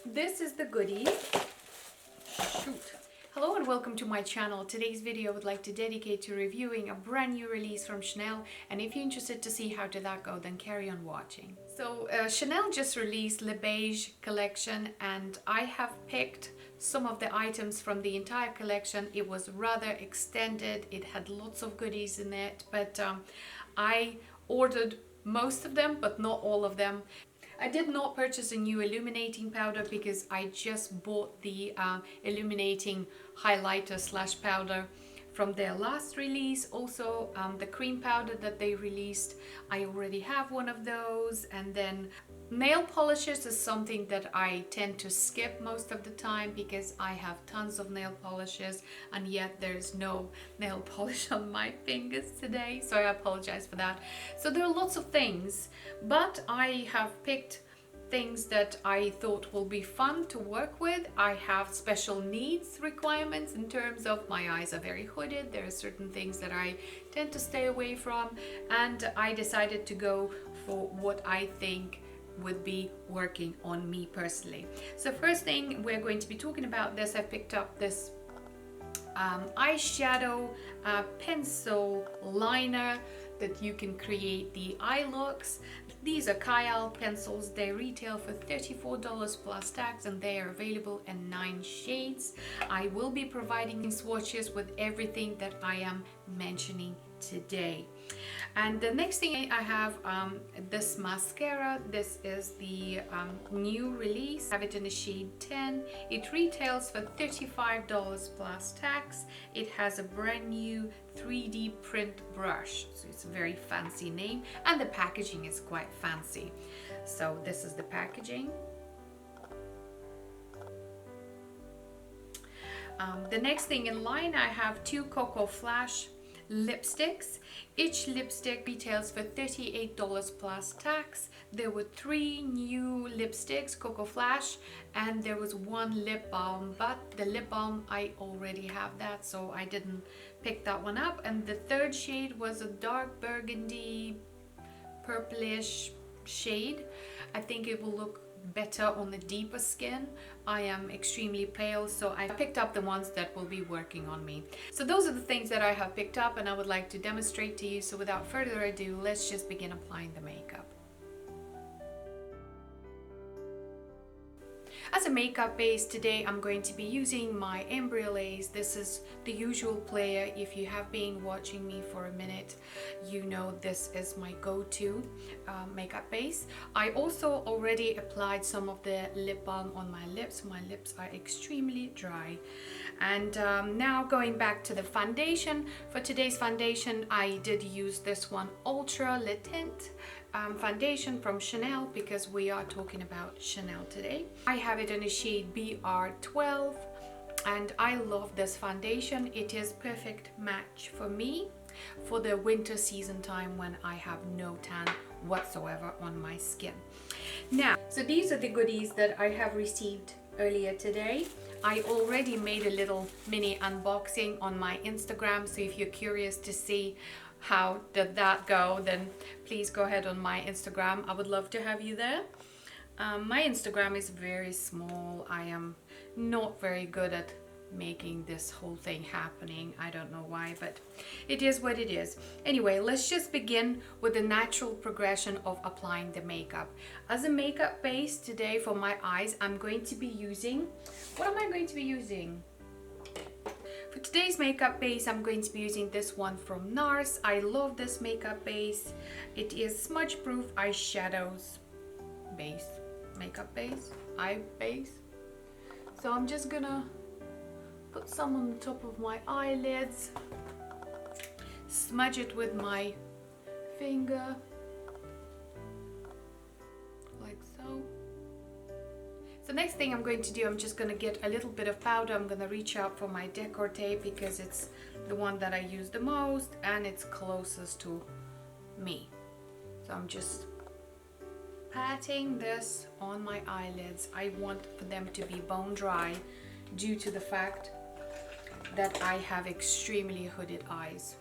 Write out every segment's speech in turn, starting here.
this is the goodie. Shoot. Hello and welcome to my channel. Today's video I would like to dedicate to reviewing a brand new release from Chanel, and if you're interested to see how did that go, then carry on watching. So Chanel just released Le Beige collection, and I have picked some of the items from the entire collection. It was rather extended, it had lots of goodies in it, but I ordered most of them but not all of them. I did not purchase a new illuminating powder because I just bought the illuminating highlighter slash powder from their last release. Also the cream powder that they released, I already have one of those. And then nail polishes is something that I tend to skip most of the time because I have tons of nail polishes, and yet there's no nail polish on my fingers today, so I apologize for that. So there are lots of things, but I have picked things that I thought will be fun to work with. I have special needs requirements in terms of my eyes are very hooded. There are certain things that I tend to stay away from, and I decided to go for what I think would be working on me personally. So first thing we're going to be talking about this, I picked up this eyeshadow pencil liner that you can create the eye looks. These are Kyle pencils. They retail for $34 plus tax, and they are available in 9 shades. I will be providing swatches with everything that I am mentioning today. And the next thing I have this mascara. This is the new release. I have it in the shade 10. It retails for $35 plus tax. It has a brand new 3D print brush, so it's a very fancy name, and the packaging is quite fancy. So this is the packaging. The next thing in line, I have 2 Coco Flash lipsticks. Each lipstick retails for $38 plus tax. There were 3 new lipsticks, Coco Flash, and there was 1 lip balm, but the lip balm I already have that, so I didn't pick that one up. And the third shade was a dark burgundy purplish shade. I think it will look better on the deeper skin. I am extremely pale, so I picked up the ones that will be working on me. So those are the things that I have picked up and I would like to demonstrate to you. So without further ado, let's just begin applying the makeup. As a makeup base today, I'm going to be using my ombre. This is the usual player. If you have been watching me for a minute, you know this is my go-to makeup base. I also already applied some of the lip balm on my lips. My lips are extremely dry. And now going back to the foundation. For today's foundation, I did use this one, Ultra Le Tint foundation from Chanel, because we are talking about Chanel today. I have it in a shade BR12, and I love this foundation. It is perfect match for me for the winter season time when I have no tan whatsoever on my skin. Now, so these are the goodies that I have received earlier today. I already made a little mini unboxing on my Instagram, so if you're curious to see how did that go, then please go ahead on my Instagram. I would love to have you there. My Instagram is very small. I am not very good at making this whole thing happening. I don't know why, but it is what it is. Anyway, let's just begin with the natural progression of applying the makeup. As a makeup base today for my eyes, I'm going to be using, what am I going to be using? For today's makeup base, I'm going to be using this one from NARS. I love this makeup base. It is smudge proof eyeshadows base, makeup base, eye base. So I'm just gonna put some on the top of my eyelids, smudge it with my finger, like so. So next thing I'm going to do, I'm just going to get a little bit of powder. I'm going to reach out for my decor tape because it's the one that I use the most and it's closest to me. So I'm just patting this on my eyelids. I want for them to be bone dry due to the fact that I have extremely hooded eyes.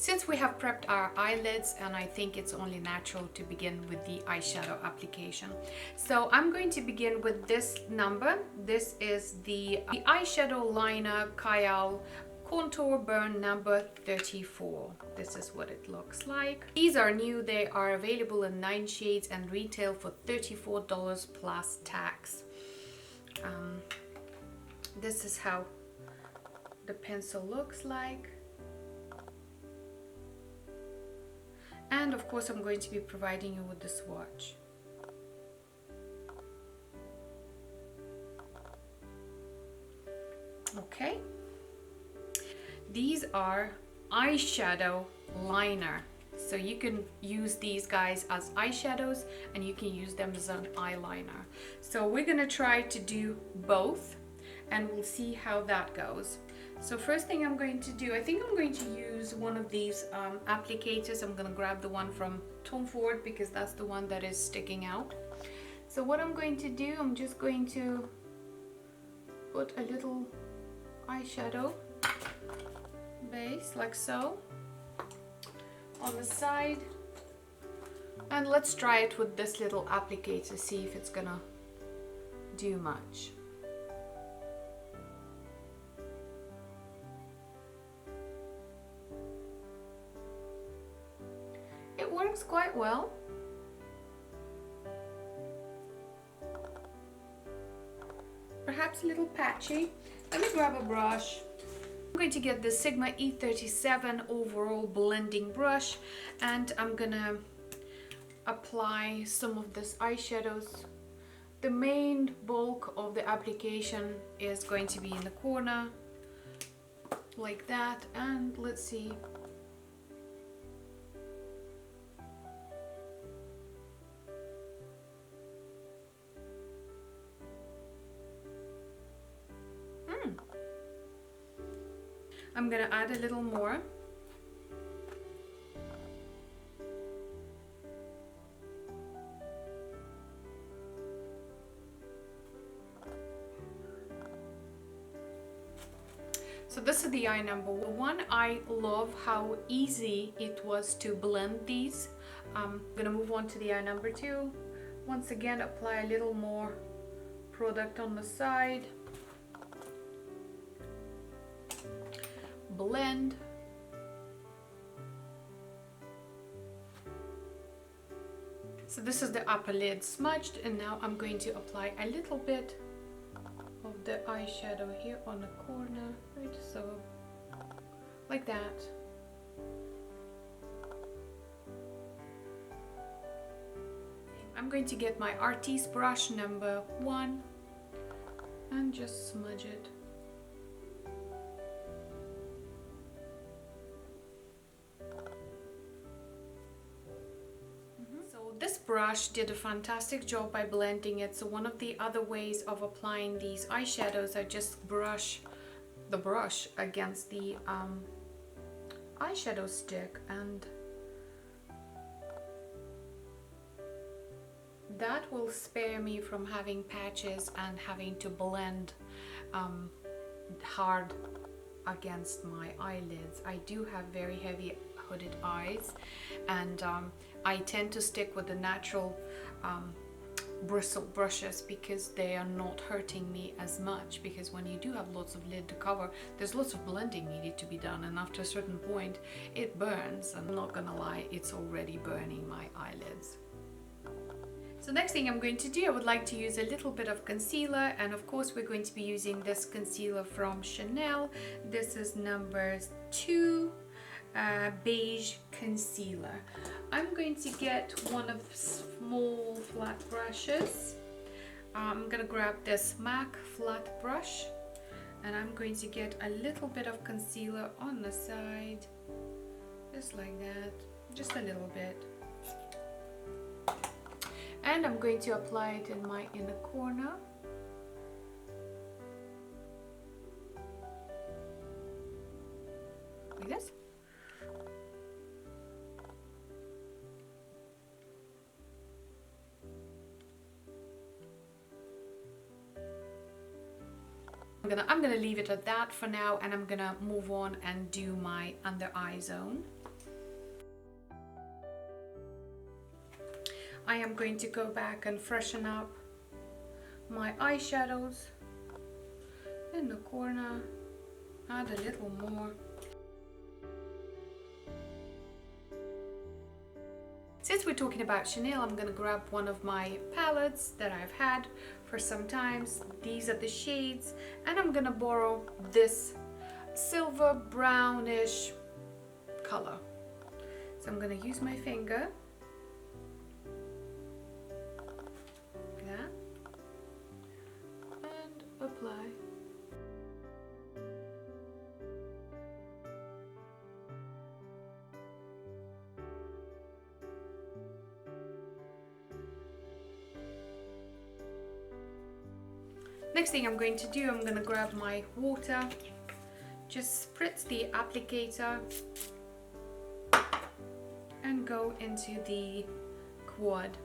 Since we have prepped our eyelids, and I think it's only natural to begin with the eyeshadow application. So I'm going to begin with this number. This is the eyeshadow liner Kajal Contour Burn number 34. This is what it looks like. These are new. They are available in 9 shades and retail for $34 plus tax. This is how the pencil looks like. And of course, I'm going to be providing you with the swatch. Okay. These are eyeshadow liner. So you can use these guys as eyeshadows and you can use them as an eyeliner. So we're gonna try to do both and we'll see how that goes. So first thing I'm going to do, I think I'm going to use one of these applicators. I'm gonna grab the one from Tom Ford because that's the one that is sticking out. So what I'm going to do, I'm just going to put a little eyeshadow base like so on the side, and let's try it with this little applicator, see if it's gonna do much. It works quite well. Perhaps a little patchy. Let me grab a brush. I'm going to get the Sigma E37 overall blending brush and I'm gonna apply some of this eyeshadows. The main bulk of the application is going to be in the corner like that, and let's see. I'm gonna add a little more. So this is the eye number one. I love how easy it was to blend these. I'm gonna move on to the eye number two. Once again, apply a little more product on the side. Blend. So this is the upper lid smudged, and now I'm going to apply a little bit of the eyeshadow here on the corner, right, so like that. I'm going to get my artiste brush number one and just smudge it. This brush did a fantastic job by blending it. So one of the other ways of applying these eyeshadows, I just brush the brush against the eyeshadow stick, and that will spare me from having patches and having to blend hard against my eyelids. I do have very heavy hooded eyes, and I tend to stick with the natural bristle brushes because they are not hurting me as much, because when you do have lots of lid to cover, there's lots of blending needed to be done, and after a certain point it burns. I'm not gonna lie, it's already burning my eyelids. So next thing I'm going to do, I would like to use a little bit of concealer, and of course we're going to be using this concealer from Chanel. This is number 2 beige concealer. I'm going to get one of the small flat brushes. I'm gonna grab this MAC flat brush, and I'm going to get a little bit of concealer on the side, just like that, just a little bit. And I'm going to apply it in my inner corner. Like this. I'm gonna leave it at that for now, and I'm gonna move on and do my under eye zone. I am going to go back and freshen up my eyeshadows in the corner, add a little more. Since we're talking about Chanel, I'm gonna grab one of my palettes that I've had for some time. These are the shades, and I'm gonna borrow this silver brownish color. So I'm gonna use my finger, yeah, and apply. Next thing I'm going to do, I'm going to grab my water, just spritz the applicator and go into the quad.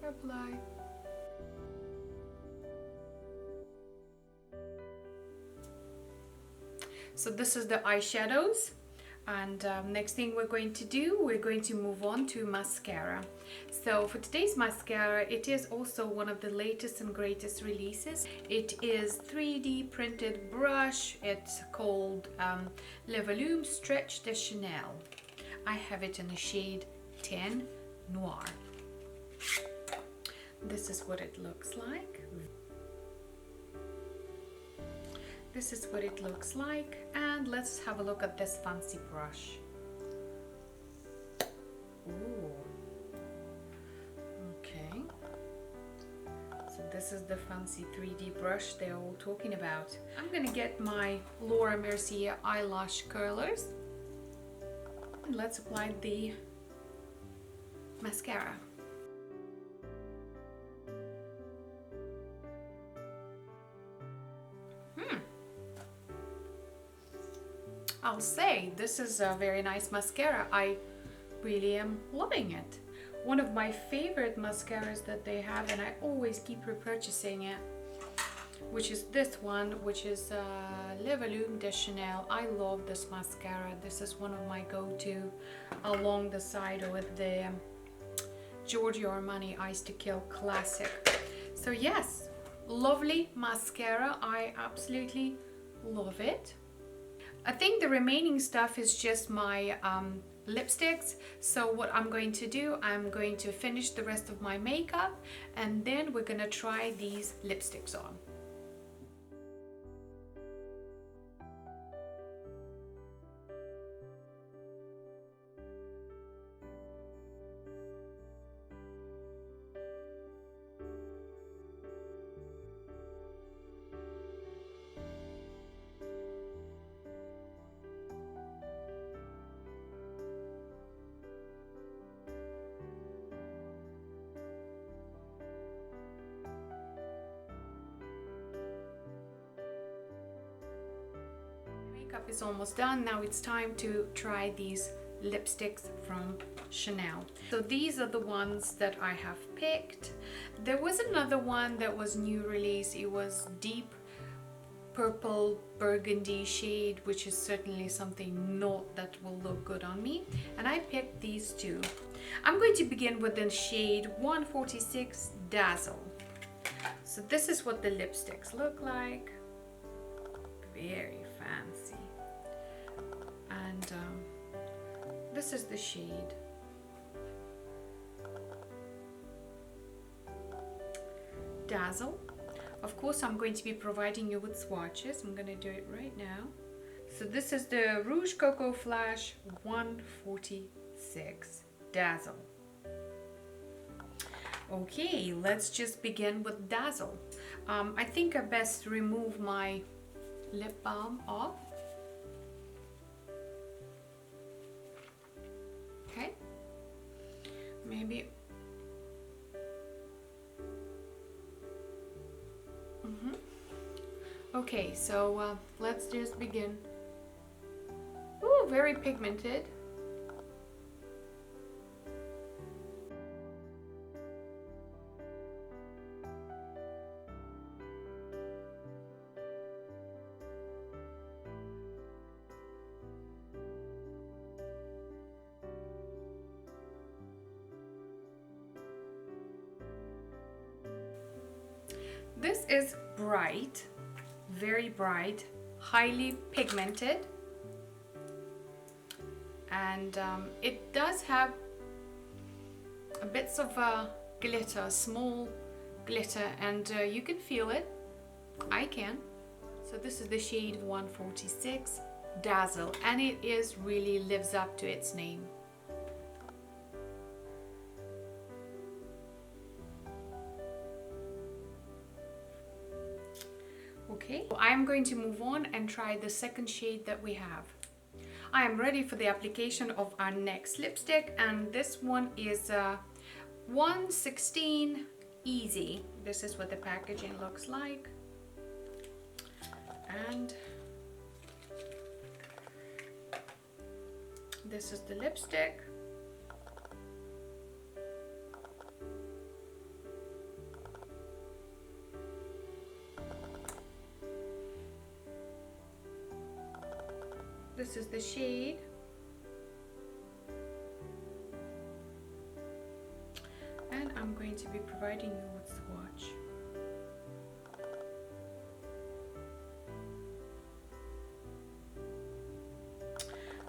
Apply. So this is the eyeshadows. And next thing we're going to do, we're going to move on to mascara. So for today's mascara, it is also one of the latest and greatest releases. It is 3D printed brush. It's called Le Volume Stretch de Chanel. I have it in the shade 10 Noir. This is what it looks like. This is what it looks like, and let's have a look at this fancy brush. Ooh. Okay. So this is the fancy 3D brush they're all talking about. I'm gonna get my Laura Mercier eyelash curlers, and let's apply the mascara. I'll say this is a very nice mascara. I really am loving it. One of my favorite mascaras that they have, and I always keep repurchasing it, which is this one, which is Le Volume de Chanel. I love this mascara. This is one of my go-to, along the side with the Giorgio Armani Ice to Kill Classic. So yes, lovely mascara. I absolutely love it. I think the remaining stuff is just my lipsticks. So what I'm going to do, I'm going to finish the rest of my makeup, and then we're gonna try these lipsticks on. Makeup is almost done. Now it's time to try these lipsticks from Chanel. So these are the ones that I have picked. There was another one that was new release. It was deep purple burgundy shade, which is certainly something not that will look good on me, and I picked these two. I'm going to begin with the shade 146 Dazzle. So this is what the lipsticks look like. Very fancy. And this is the shade. Dazzle. Of course, I'm going to be providing you with swatches. I'm going to do it right now. So this is the Rouge Coco Flash 146 Dazzle. Okay, let's just begin with Dazzle. I think I best remove my lip balm off. Okay, maybe. Okay, so let's just begin. Ooh, very pigmented. this is bright, very bright, highly pigmented, and it does have a bits of glitter, small glitter, and you can feel it. I can. So this is the shade 146 Dazzle, and it is really lives up to its name. Okay, I'm going to move on and try the second shade that we have. I am ready for the application of our next lipstick, and this one is 116 Easy. This is what the packaging looks like, and this is the lipstick. This is the shade. And I'm going to be providing you with swatch.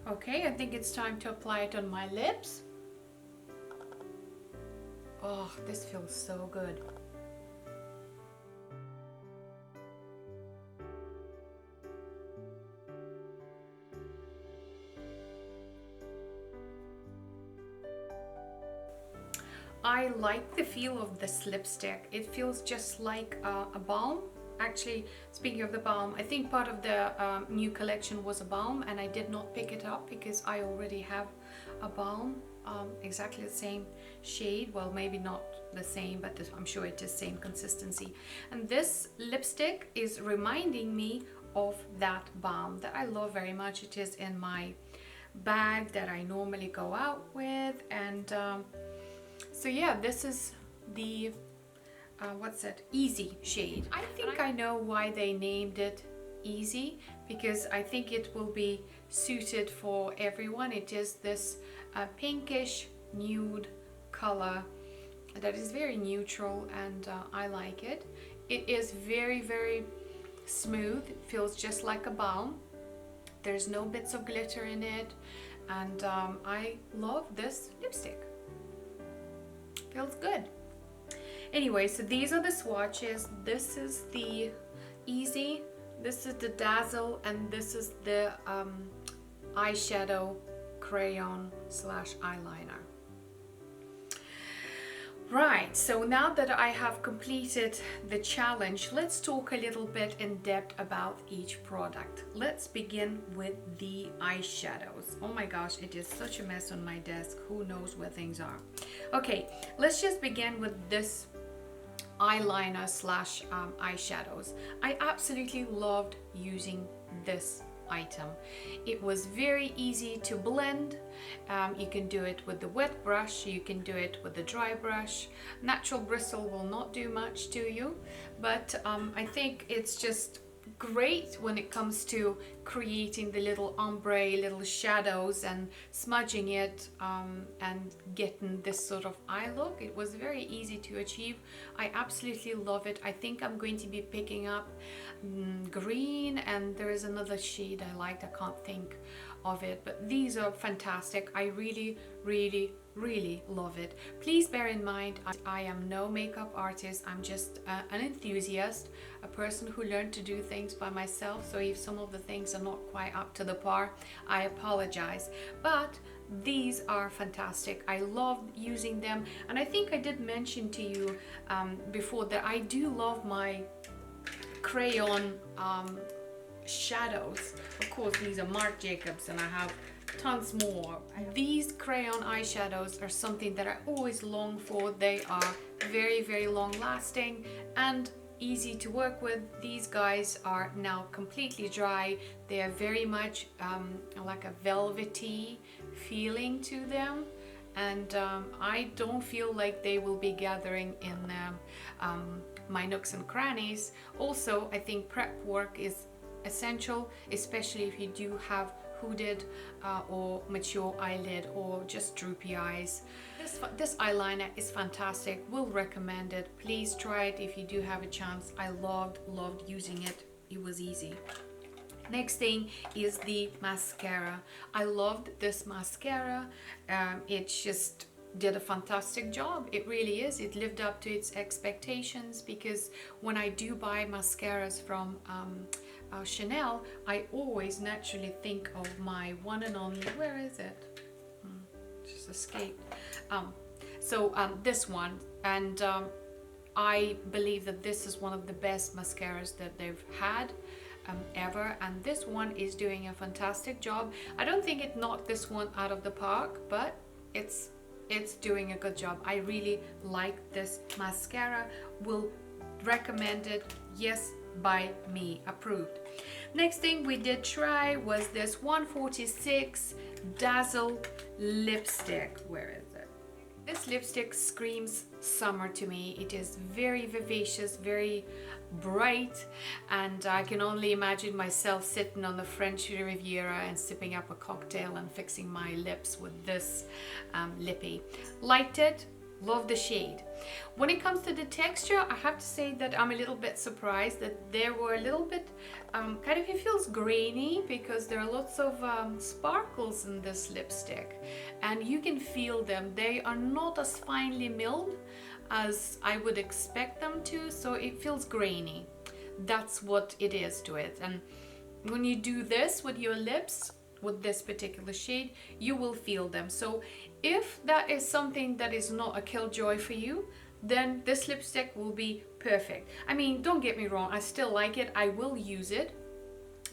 Okay, I think it's time to apply it on my lips. Oh, this feels so good. I like the feel of this lipstick. It feels just like a balm. Actually, speaking of the balm, I think part of the new collection was a balm, and I did not pick it up because I already have a balm, exactly the same shade. Well, maybe not the same, but I'm sure it is same consistency. And this lipstick is reminding me of that balm that I love very much. It is in my bag that I normally go out with, and so yeah, this is the what's that, Easy shade. I think I know why they named it Easy, because I think it will be suited for everyone. It is this pinkish nude color that is very neutral, and I like it. It is very, very smooth. It feels just like a balm. There's no bits of glitter in it, and I love this lipstick. Feels good. Anyway, so these are the swatches. This is the Easy, this is the Dazzle, and this is the eyeshadow crayon slash eyeliner. Right, so now that I have completed the challenge, let's talk a little bit in depth about each product. Let's begin with the eyeshadows. Oh my gosh, it is such a mess on my desk. Who knows where things are? Okay, let's just begin with this eyeliner slash eyeshadows. I absolutely loved using this item. It was very easy to blend. You can do it with the wet brush, you can do it with the dry brush. Natural bristle will not do much to you, but I think it's just great when it comes to creating the little ombre, little shadows, and smudging it and getting this sort of eye look. It was very easy to achieve. I absolutely love it. I think I'm going to be picking up green, and there is another shade I liked. I can't think of it, but these are fantastic. I really, really, really love it. Please bear in mind, I am no makeup artist. I'm just an enthusiast, a person who learned to do things by myself. So if some of the things are not quite up to the par, I apologize. But these are fantastic. I love using them, and I think I did mention to you before that I do love my crayon shadows. Of course, these are Marc Jacobs, and I have tons more. These crayon eyeshadows are something that I always long for. They are very, very long lasting and easy to work with. These guys are now completely dry. They are very much like a velvety feeling to them, and I don't feel like they will be gathering in my nooks and crannies. Also, I think prep work is essential, especially if you do have hooded or mature eyelid or just droopy eyes. This eyeliner is fantastic. Will recommend it. Please try it if you do have a chance. I loved using it. It was easy. Next thing is the mascara. I loved this mascara. It just did a fantastic job. It really is. It lived up to its expectations, because when I do buy mascaras from Chanel, I always naturally think of my one and only, where is it? Just escaped. This one, and I believe that this is one of the best mascaras that they've had ever, and this one is doing a fantastic job. I don't think it knocked this one out of the park, but it's doing a good job. I really like this mascara. Will recommend it. Yes, by me, approved. Next thing we did try was this 146 Dazzle Lipstick. Where is it? This lipstick screams summer to me. It is very vivacious, very bright, and I can only imagine myself sitting on the French Riviera and sipping up a cocktail and fixing my lips with this lippy. Liked it. Love the shade. When it comes to the texture, I have to say that I'm a little bit surprised that there were a little bit kind of, it feels grainy, because there are lots of sparkles in this lipstick, and you can feel them. They are not as finely milled as I would expect them to, so it feels grainy. That's what it is to it. And when you do this with your lips, with this particular shade, you will feel them. So if that is something that is not a killjoy for you, then this lipstick will be perfect. I mean, don't get me wrong, I still like it, I will use it,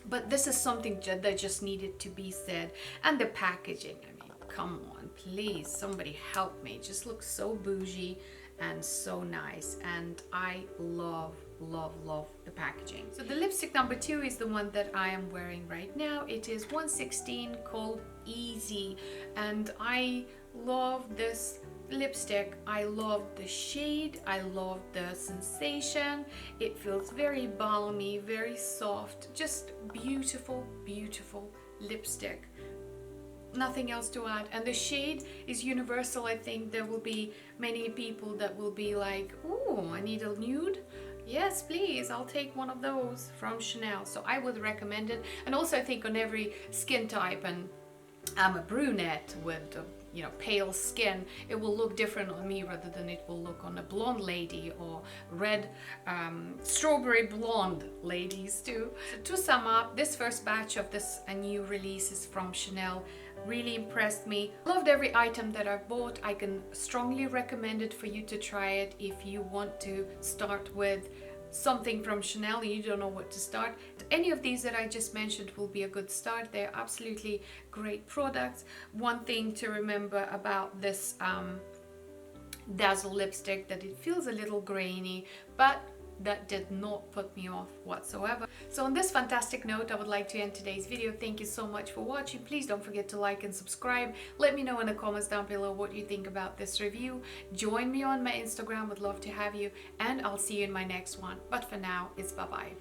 but this is something that just needed to be said. And the packaging, I mean, come on, please, somebody help me. It just looks so bougie and so nice, and I love the packaging. So the lipstick number 2 is the one that I am wearing right now. It is 116 called Easy, and I love this lipstick. I love the shade, I love the sensation. It feels very balmy, very soft, just beautiful lipstick. Nothing else to add. And the shade is universal. I think there will be many people that will be like, oh, I need a nude. Yes, please, I'll take one of those from Chanel. So I would recommend it. And also I think on every skin type, and I'm a brunette with pale skin, it will look different on me rather than it will look on a blonde lady or red strawberry blonde ladies too. So to sum up, this first batch of this new releases from Chanel really impressed me. Loved every item that I've bought. I can strongly recommend it for you to try it if you want to start with something from Chanel and you don't know what to start. Any of these that I just mentioned will be a good start. They're absolutely great products. One thing to remember about this Dazzle lipstick, that it feels a little grainy, but that did not put me off whatsoever. So on this fantastic note, I would like to end today's video. Thank you so much for watching. Please don't forget to like and subscribe. Let me know in the comments down below what you think about this review. Join me on my Instagram, would love to have you, and I'll see you in my next one. But for now, it's bye-bye.